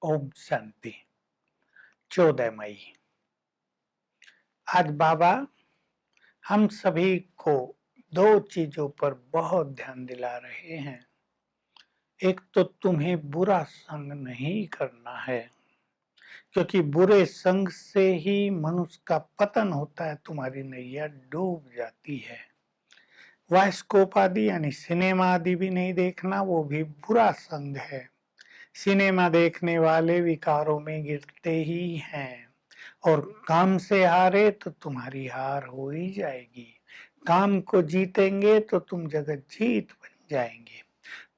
ओम शांति। 14 मई। आज बाबा हम सभी को दो चीजों पर बहुत ध्यान दिला रहे हैं। एक तो तुम्हें बुरा संग नहीं करना है, क्योंकि बुरे संग से ही मनुष्य का पतन होता है, तुम्हारी नैया डूब जाती है। बायोस्कोप आदि यानी सिनेमा आदि भी नहीं देखना, वो भी बुरा संग है। सिनेमा देखने वाले विकारों में गिरते ही हैं, और काम से हारे तो तुम्हारी हार हो ही जाएगी। काम को जीतेंगे तो तुम जगत जीत बन जाएंगे।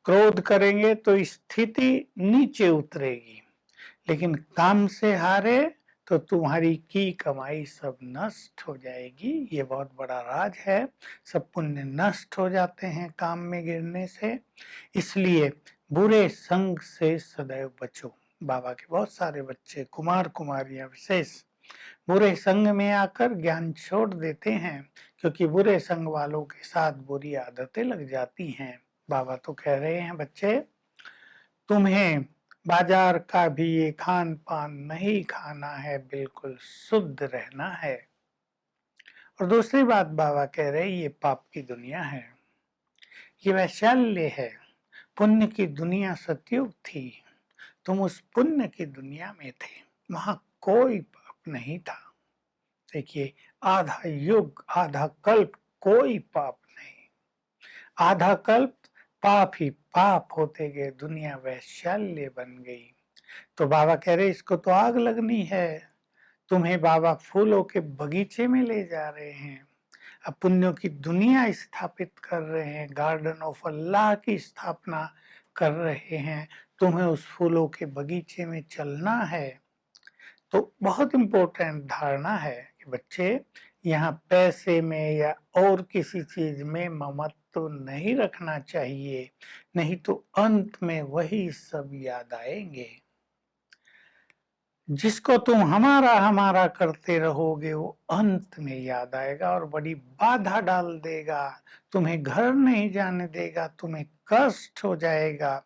क्रोध करेंगे तो स्थिति नीचे उतरेगी, लेकिन काम से हारे तो तुम्हारी की कमाई सब नष्ट हो जाएगी। ये बहुत बड़ा राज है। सब पुण्य नष्ट हो जाते हैं काम में गिरने से। इसलिए बुरे संग से सदैव बचो। बाबा के बहुत सारे बच्चे, कुमार कुमारियां विशेष, बुरे संग में आकर ज्ञान छोड़ देते हैं, क्योंकि बुरे संग वालों के साथ बुरी आदतें लग जाती हैं। बाबा तो कह रहे हैं, बच्चे तुम्हें बाजार का भी ये खान पान नहीं खाना है, बिल्कुल शुद्ध रहना है। और दूसरी बात बाबा कह रहे हैं, ये पाप की दुनिया है, ये वैशाल्य है। पुण्य की दुनिया सतयुग थी, तुम उस पुण्य की दुनिया में थे, वहां कोई पाप नहीं था। देखिए, आधा युग आधा कल्प कोई पाप नहीं, आधा कल्प पाप ही पाप होते गए, दुनिया वैशाल्य बन गई। तो बाबा कह रहे इसको तो आग लगनी है। तुम्हें बाबा फूलों के बगीचे में ले जा रहे हैं, अब पुण्यों की दुनिया स्थापित कर रहे हैं, गार्डन ऑफ अल्लाह की स्थापना कर रहे हैं। तुम्हें उस फूलों के बगीचे में चलना है। तो बहुत इंपॉर्टेंट धारणा है कि बच्चे यहाँ पैसे में या और किसी चीज में ममत्व तो नहीं रखना चाहिए, नहीं तो अंत में वही सब याद आएंगे। जिसको तुम हमारा हमारा करते रहोगे, वो अंत में याद आएगा और बड़ी बाधा डाल देगा, तुम्हें घर नहीं जाने देगा, तुम्हें कष्ट हो जाएगा।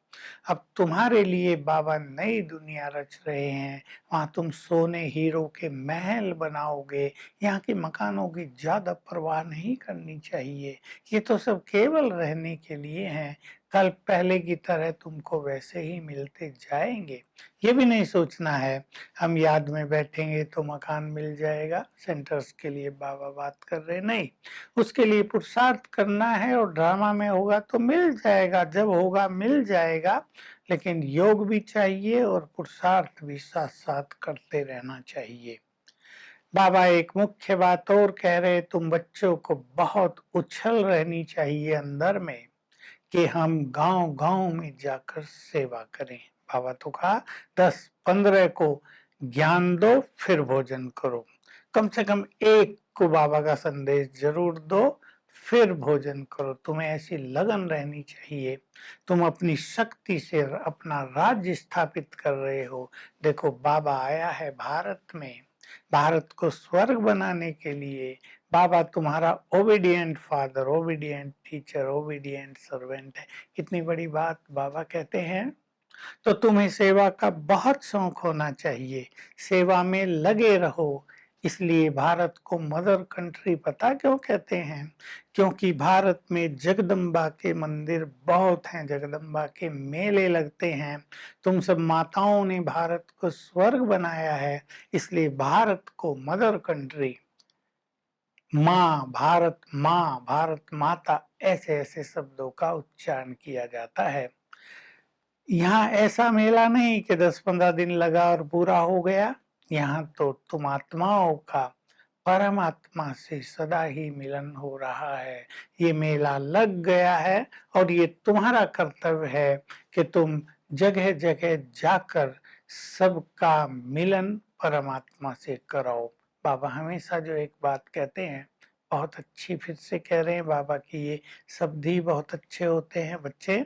अब तुम्हारे लिए बाबा नई दुनिया रच रहे हैं, वहां तुम सोने हीरो के महल बनाओगे। यहाँ के मकानों की ज्यादा परवाह नहीं करनी चाहिए, ये तो सब केवल रहने के लिए हैं। कल पहले की तरह तुमको वैसे ही मिलते जाएंगे। ये भी नहीं सोचना है हम याद में बैठेंगे तो मकान मिल जाएगा। सेंटर्स के लिए बाबा बात कर रहे नहीं, उसके लिए पुरुषार्थ करना है, और ड्रामा में होगा तो मिल जाएगा, जब होगा मिल जाएगा। लेकिन योग भी चाहिए और पुरुषार्थ भी साथ साथ करते रहना चाहिए। बाबा एक मुख्य बात और कह रहे, तुम बच्चों को बहुत उछल रहनी चाहिए अंदर में कि हम गांव गांव में जाकर सेवा करें। बाबा तो कहा 10-15 को ज्ञान दो, फिर भोजन करो। कम से कम एक को बाबा का संदेश जरूर दो, फिर भोजन करो। तुम्हें ऐसी लगन रहनी चाहिए, तुम अपनी शक्ति से अपना राज्य स्थापित कर रहे हो। देखो, बाबा आया है भारत में, भारत को स्वर्ग बनाने के लिए। बाबा तुम्हारा obedient father, obedient teacher, obedient servant है। कितनी बड़ी बात बाबा कहते हैं। तो तुम्हें सेवा का बहुत शौक होना चाहिए, सेवा में लगे रहो। इसलिए भारत को मदर कंट्री पता क्यों कहते हैं? क्योंकि भारत में जगदम्बा के मंदिर बहुत हैं, जगदम्बा के मेले लगते हैं। तुम सब माताओं ने भारत को स्वर्ग बनाया है, इसलिए भारत को मदर कंट्री, माँ भारत माता, ऐसे ऐसे शब्दों का उच्चारण किया जाता है। यहाँ ऐसा मेला नहीं कि 10-15 दिन लगा और पूरा हो गया। यहाँ तो तुम आत्माओं का परमात्मा से सदा ही मिलन हो रहा है। ये मेला लग गया है और ये तुम्हारा कर्तव्य है कि तुम जगह जगह जाकर सबका मिलन परमात्मा से कराओ। बाबा हमेशा जो एक बात कहते हैं, बहुत अच्छी फिर से कह रहे हैं बाबा की ये शब्द ही बहुत अच्छे होते हैं। बच्चे,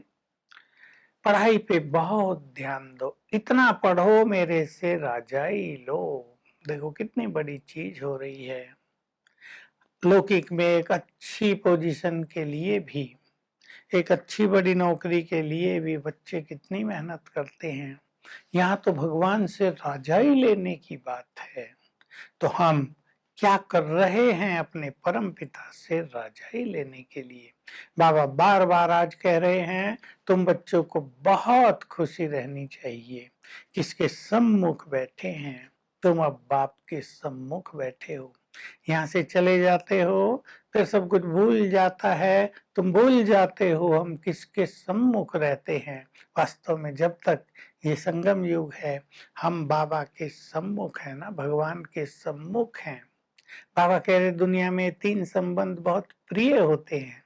पढ़ाई पे बहुत ध्यान दो, इतना पढ़ो मेरे से राजाई लो। देखो कितनी बड़ी चीज हो रही है। लौकिक में एक अच्छी पोजीशन के लिए भी, एक अच्छी बड़ी नौकरी के लिए भी बच्चे कितनी मेहनत करते हैं। यहाँ तो भगवान से राजाई लेने की बात है। तो हम क्या कर रहे हैं अपने परम पिता से राजाई लेने के लिए? बाबा बार बार आज कह रहे हैं तुम बच्चों को बहुत खुशी रहनी चाहिए। किसके सम्मुख बैठे हैं? तुम अब बाप के सम्मुख बैठे हो। यहाँ से चले जाते हो फिर सब कुछ भूल जाता है, तुम भूल जाते हो हम किसके सम्मुख रहते हैं। वास्तव में जब तक ये संगम युग है हम बाबा के सम्मुख हैं ना, भगवान के सम्मुख हैं। बाबा कह रहे दुनिया में 3 संबंध बहुत प्रिय होते हैं,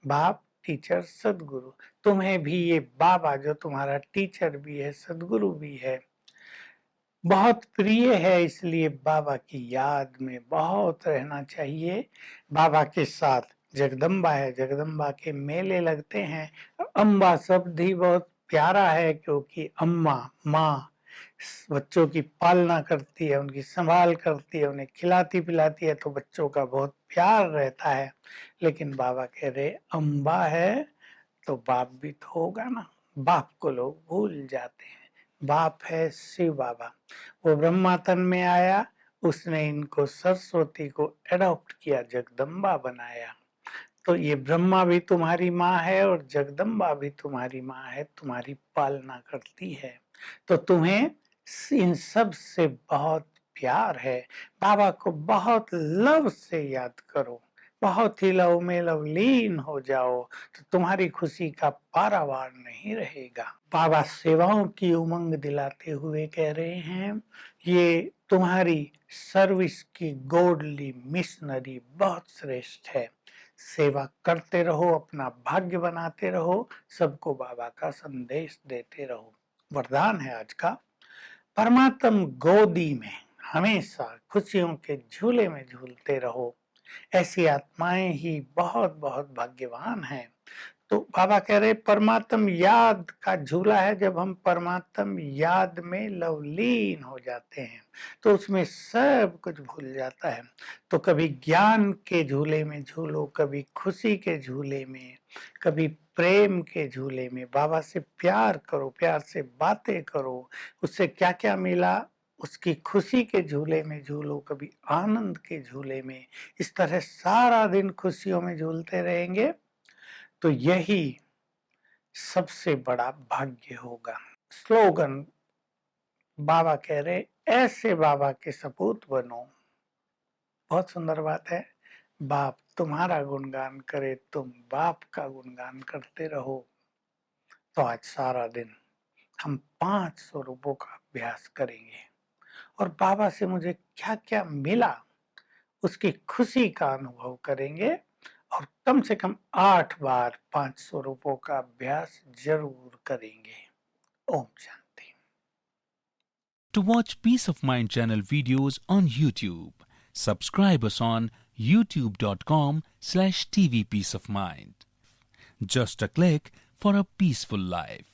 बाप, टीचर, सदगुरु। तुम्हें भी ये बाबा जो तुम्हारा टीचर भी है, सदगुरु भी है, बहुत प्रिय है, इसलिए बाबा की याद में बहुत रहना चाहिए। बाबा के साथ जगदम्बा है, जगदम्बा के मेले लगते हैं। अम्बा शब्द ही बहुत प्यारा है क्योंकि अम्मा माँ बच्चों की पालना करती है, उनकी संभाल करती है, उन्हें खिलाती पिलाती है, तो बच्चों का बहुत प्यार रहता है। लेकिन बाबा कह रहे अम्बा है तो बाप भी तो होगा ना। बाप को लोग भूल जाते हैं। बाप है शिव बाबा, वो ब्रह्मा तन में आया, उसने इनको सरस्वती को एडॉप्ट किया, जगदम्बा बनाया। तो ये ब्रह्मा भी तुम्हारी माँ है और जगदम्बा भी तुम्हारी माँ है, तुम्हारी पालना करती है। तो तुम्हें इन सब से बहुत प्यार है। बाबा को बहुत लव से याद करो, बहुत ही लव में लवलीन हो जाओ, तो तुम्हारी खुशी का पारावार नहीं रहेगा। बाबा सेवाओं की उमंग दिलाते हुए कह रहे हैं ये तुम्हारी सर्विस की गॉडली मिशनरी बहुत श्रेष्ठ है। सेवा करते रहो, अपना भाग्य बनाते रहो, सबको बाबा का संदेश देते रहो। वरदान है आज का, परमात्म गोदी में हमेशा खुशियों के झूले में झूलते रहो। ऐसी आत्माएं ही बहुत बहुत भाग्यवान हैं। तो बाबा कह रहे परमात्म याद का झूला है, जब हम परमात्म याद में लवलीन हो जाते हैं तो उसमें सब कुछ भूल जाता है। तो कभी ज्ञान के झूले में झूलो, कभी खुशी के झूले में, कभी प्रेम के झूले में। बाबा से प्यार करो, प्यार से बातें करो, उससे क्या क्या मिला उसकी खुशी के झूले में झूलो, कभी आनंद के झूले में। इस तरह सारा दिन खुशियों में झूलते रहेंगे तो यही सबसे बड़ा भाग्य होगा। स्लोगन बाबा कह रहे ऐसे बाबा के सपूत बनो। बहुत सुंदर बात है, बाप तुम्हारा गुणगान करे, तुम बाप का गुणगान करते रहो। तो आज सारा दिन हम 5 स्वरूपों का अभ्यास करेंगे और बाबा से मुझे क्या क्या मिला उसकी खुशी का अनुभव करेंगे और कम से कम 8 बार 5 स्वरूपों का अभ्यास जरूर करेंगे। Om Shanti. To watch Peace of Mind channel videos on YouTube, subscribe us on youtube.com/tvpeaceofmind. Just a click for a peaceful life.